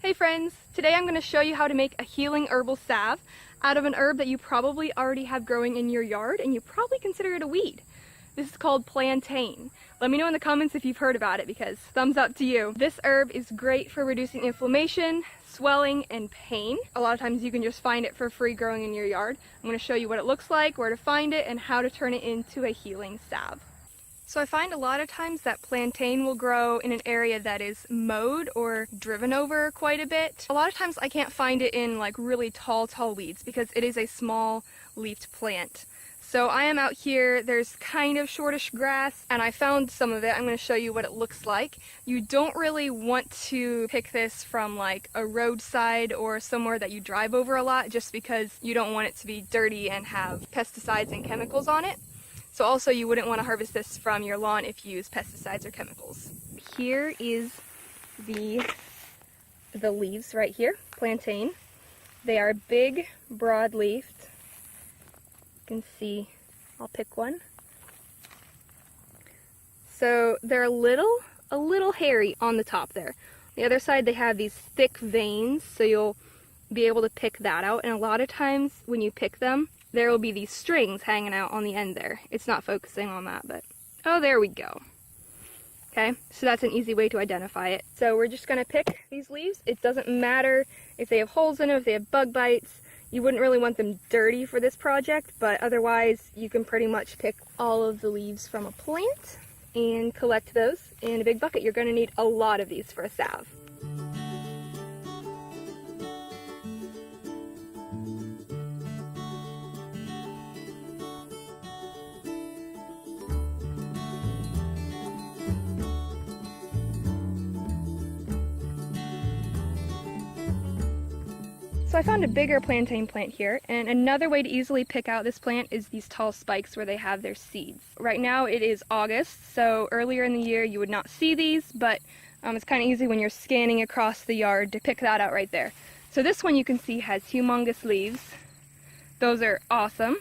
Hey friends, today I'm going to show you how to make a healing herbal salve out of an herb that you probably already have growing in your yard and you probably consider it a weed. This is called plantain. Let me know in the comments if you've heard about it because thumbs up to you. This herb is great for reducing inflammation, swelling, and pain. A lot of times you can just find it for free growing in your yard. I'm going to show you what it looks like, where to find it, and how to turn it into a healing salve. So I find a lot of times that plantain will grow in an area that is mowed or driven over quite a bit. A lot of times I can't find it in like really tall weeds because it is a small leafed plant. So I am out here, there's kind of shortish grass, and I found some of it. I'm going to show you what it looks like. You don't really want to pick this from like a roadside or somewhere that you drive over a lot just because you don't want it to be dirty and have pesticides and chemicals on it. So also you wouldn't want to harvest this from your lawn if you use pesticides or chemicals. Here is the leaves right here, plantain. They are big, broad-leafed. You can see, I'll pick one. So they're a little hairy on the top there. The other side they have these thick veins, so you'll be able to pick that out. And a lot of times when you pick them, there will be these strings hanging out on the end there. It's not focusing on that, but oh, there we go. Okay, so that's an easy way to identify it. So we're just gonna pick these leaves. It doesn't matter if they have holes in them, if they have bug bites. You wouldn't really want them dirty for this project, but otherwise you can pretty much pick all of the leaves from a plant and collect those in a big bucket. You're gonna need a lot of these for a salve. So I found a bigger plantain plant here, and another way to easily pick out this plant is these tall spikes where they have their seeds. Right now it is August, so earlier in the year you would not see these, but it's kind of easy when you're scanning across the yard to pick that out right there. So this one you can see has humongous leaves. Those are awesome.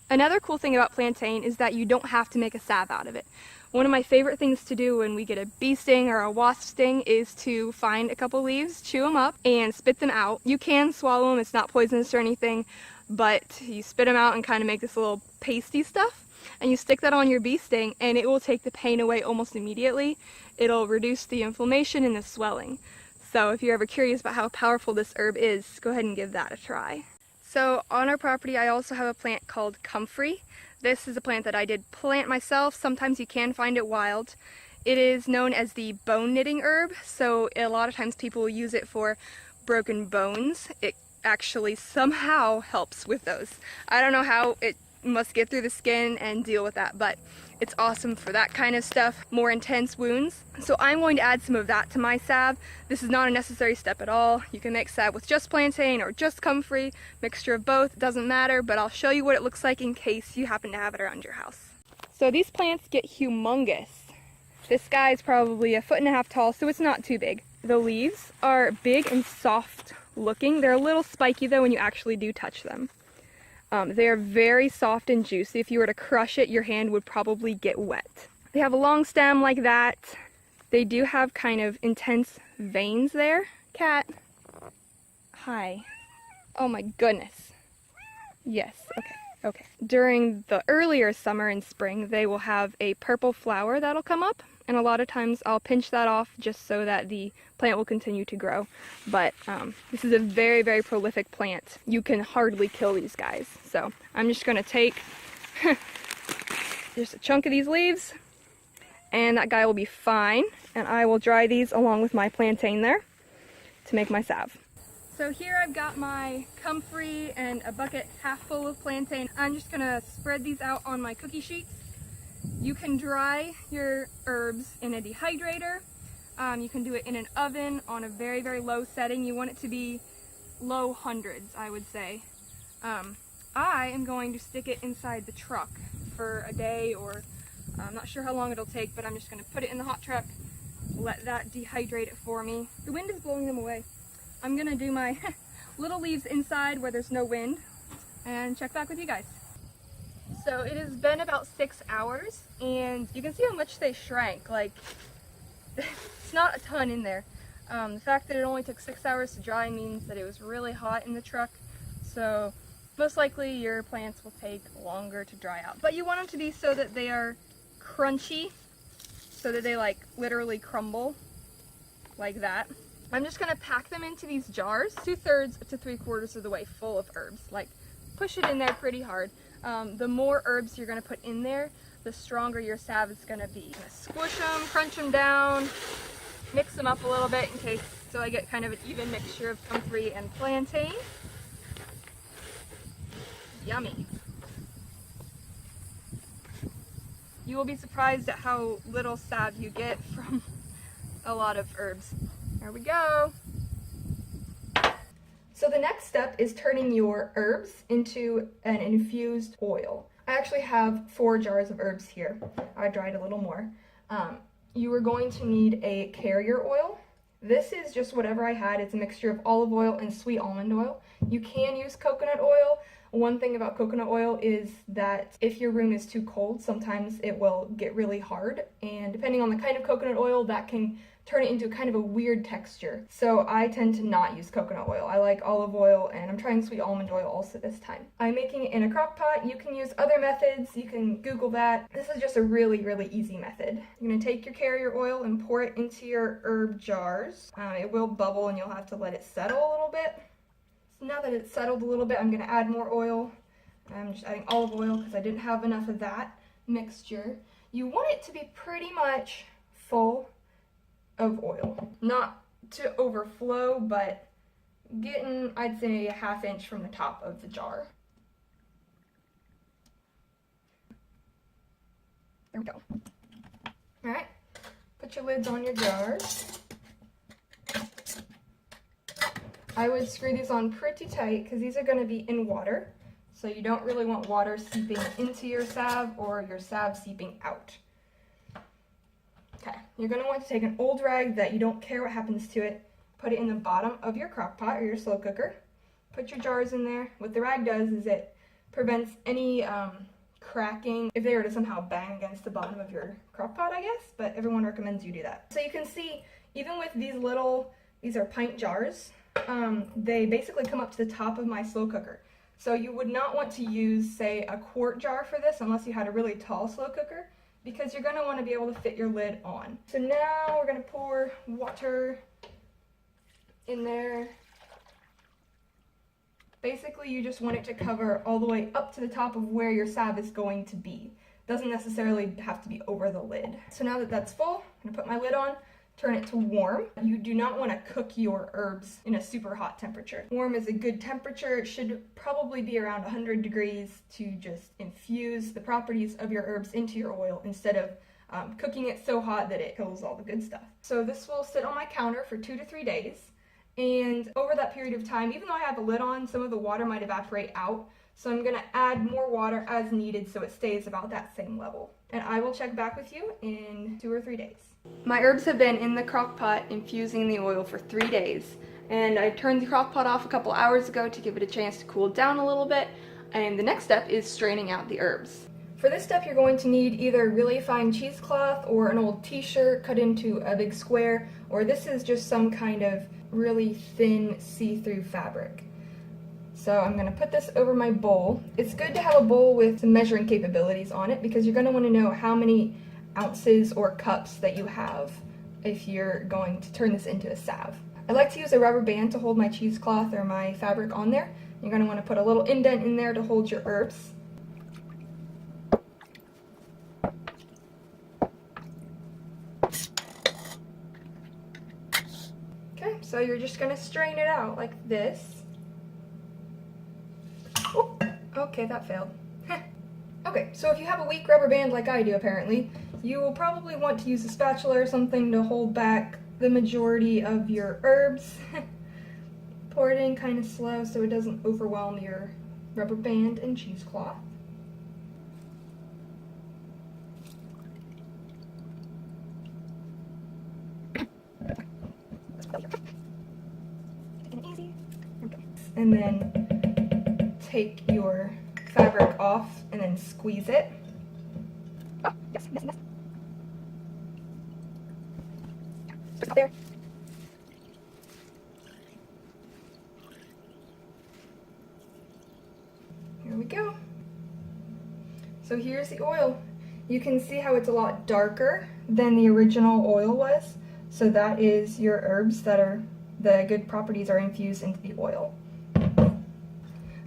Another cool thing about plantain is that you don't have to make a salve out of it. One of my favorite things to do when we get a bee sting or a wasp sting is to find a couple leaves, chew them up, and spit them out. You can swallow them, it's not poisonous or anything, but you spit them out and kind of make this little pasty stuff, and you stick that on your bee sting and it will take the pain away almost immediately. It'll reduce the inflammation and the swelling. So if you're ever curious about how powerful this herb is, go ahead and give that a try. So on our property I also have a plant called Comfrey. This is a plant that I did plant myself. Sometimes you can find it wild. It is known as the bone knitting herb, so a lot of times people will use it for broken bones. It actually somehow helps with those. I don't know how, it must get through the skin and deal with that, but it's awesome for that kind of stuff, more intense wounds. So I'm going to add some of that to my salve. This is not a necessary step at all. You can make salve with just plantain or just comfrey, mixture of both, doesn't matter, but I'll show you what it looks like in case you happen to have it around your house. So these plants get humongous. This guy is probably 1.5 feet tall, so it's not too big. The leaves are big and soft looking. They're a little spiky though when you actually do touch them. They are very soft and juicy. If you were to crush it, your hand would probably get wet. They have a long stem like that. They do have kind of intense veins there. Cat. Hi. Oh my goodness. Yes, okay. During the earlier summer and spring, they will have a purple flower that'll come up. And a lot of times I'll pinch that off just so that the plant will continue to grow. But this is a very, very prolific plant. You can hardly kill these guys. So I'm just going to take just a chunk of these leaves, and that guy will be fine. And I will dry these along with my plantain there to make my salve. So here I've got my comfrey and a bucket half full of plantain. I'm just going to spread these out on my cookie sheets. You can dry your herbs in a dehydrator. You can do it in an oven on a very, very low setting. You want it to be low hundreds, I would say. I am going to stick it inside the truck for a day, or I'm not sure how long it'll take, but I'm just going to put it in the hot truck, let that dehydrate it for me. The wind is blowing them away. I'm going to do my little leaves inside where there's no wind and check back with you guys. So it has been about 6 hours, and you can see how much they shrank. Like, it's not a ton in there. The fact that it only took 6 hours to dry means that it was really hot in the truck, so most likely your plants will take longer to dry out. But you want them to be so that they are crunchy, so that they like literally crumble like that. I'm just gonna pack them into these jars, 2/3 to 3/4 of the way full of herbs. Like, push it in there pretty hard. The more herbs you're gonna put in there, the stronger your salve is gonna be. Squish them, crunch them down, mix them up a little bit in case, so I get kind of an even mixture of comfrey and plantain. Yummy. You will be surprised at how little salve you get from a lot of herbs. There we go. So the next step is turning your herbs into an infused oil. I actually have 4 jars of herbs here. I dried a little more. You are going to need a carrier oil. This is just whatever I had. It's a mixture of olive oil and sweet almond oil. You can use coconut oil. One thing about coconut oil is that if your room is too cold, sometimes it will get really hard, and depending on the kind of coconut oil, that can turn it into kind of a weird texture. So I tend to not use coconut oil. I like olive oil, and I'm trying sweet almond oil also this time. I'm making it in a crock pot. You can use other methods. You can Google that. This is just a really, really easy method. You're gonna take your carrier oil and pour it into your herb jars. It will bubble and you'll have to let it settle a little bit. So now that it's settled a little bit, I'm gonna add more oil. I'm just adding olive oil because I didn't have enough of that mixture. You want it to be pretty much full of oil. Not to overflow, but getting, I'd say, a 1/2 inch from the top of the jar. There we go. Alright, put your lids on your jars. I would screw these on pretty tight because these are going to be in water. So you don't really want water seeping into your salve or your salve seeping out. Okay, you're going to want to take an old rag that you don't care what happens to it, put it in the bottom of your crock pot or your slow cooker, put your jars in there. What the rag does is it prevents any cracking if they were to somehow bang against the bottom of your crock pot, I guess, but everyone recommends you do that. So you can see, even with these are pint jars, they basically come up to the top of my slow cooker. So you would not want to use, say, a quart jar for this unless you had a really tall slow cooker, because you're going to want to be able to fit your lid on. So now we're going to pour water in there. Basically, you just want it to cover all the way up to the top of where your salve is going to be. It doesn't necessarily have to be over the lid. So now that that's full, I'm going to put my lid on, turn it to warm. You do not want to cook your herbs in a super hot temperature. Warm is a good temperature. It should probably be around 100 degrees to just infuse the properties of your herbs into your oil instead of cooking it so hot that it kills all the good stuff. So this will sit on my counter for 2 to 3 days. And over that period of time, even though I have the lid on, some of the water might evaporate out. So I'm going to add more water as needed so it stays about that same level. And I will check back with you in 2 or 3 days. My herbs have been in the crock pot infusing the oil for 3 days. And I turned the crock pot off a couple hours ago to give it a chance to cool down a little bit. And the next step is straining out the herbs. For this step, you're going to need either really fine cheesecloth or an old t-shirt cut into a big square, or this is just some kind of really thin see-through fabric. So I'm going to put this over my bowl. It's good to have a bowl with some measuring capabilities on it because you're going to want to know how many ounces or cups that you have if you're going to turn this into a salve. I like to use a rubber band to hold my cheesecloth or my fabric on there. You're going to want to put a little indent in there to hold your herbs. Okay, so you're just going to strain it out like this. Oh, okay, that failed. Okay, so if you have a weak rubber band like I do apparently, you will probably want to use a spatula or something to hold back the majority of your herbs. Pour it in kind of slow so it doesn't overwhelm your rubber band and cheesecloth. And then take your fabric off and then squeeze it. Oh, yes, yes, yes. Just up there. So here's the oil. You can see how it's a lot darker than the original oil was. So that is your herbs that are, the good properties are infused into the oil.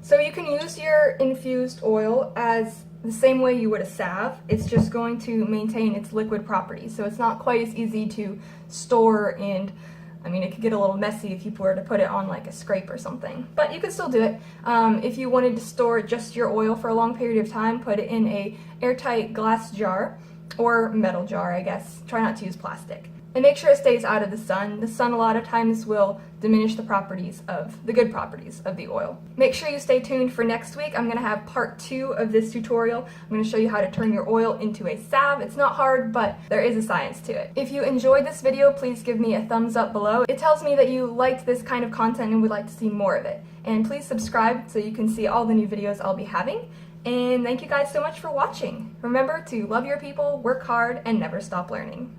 So you can use your infused oil as the same way you would a salve. It's just going to maintain its liquid properties. So it's not quite as easy to store, and I mean, it could get a little messy if you were to put it on like a scrape or something. But you could still do it. If you wanted to store just your oil for a long period of time, put it in a airtight glass jar or metal jar, I guess. Try not to use plastic. And make sure it stays out of the sun. The sun a lot of times will diminish the properties of, the good properties of the oil. Make sure you stay tuned for next week. I'm going to have part 2 of this tutorial. I'm going to show you how to turn your oil into a salve. It's not hard, but there is a science to it. If you enjoyed this video, please give me a thumbs up below. It tells me that you liked this kind of content and would like to see more of it. And please subscribe so you can see all the new videos I'll be having. And thank you guys so much for watching. Remember to love your people, work hard, and never stop learning.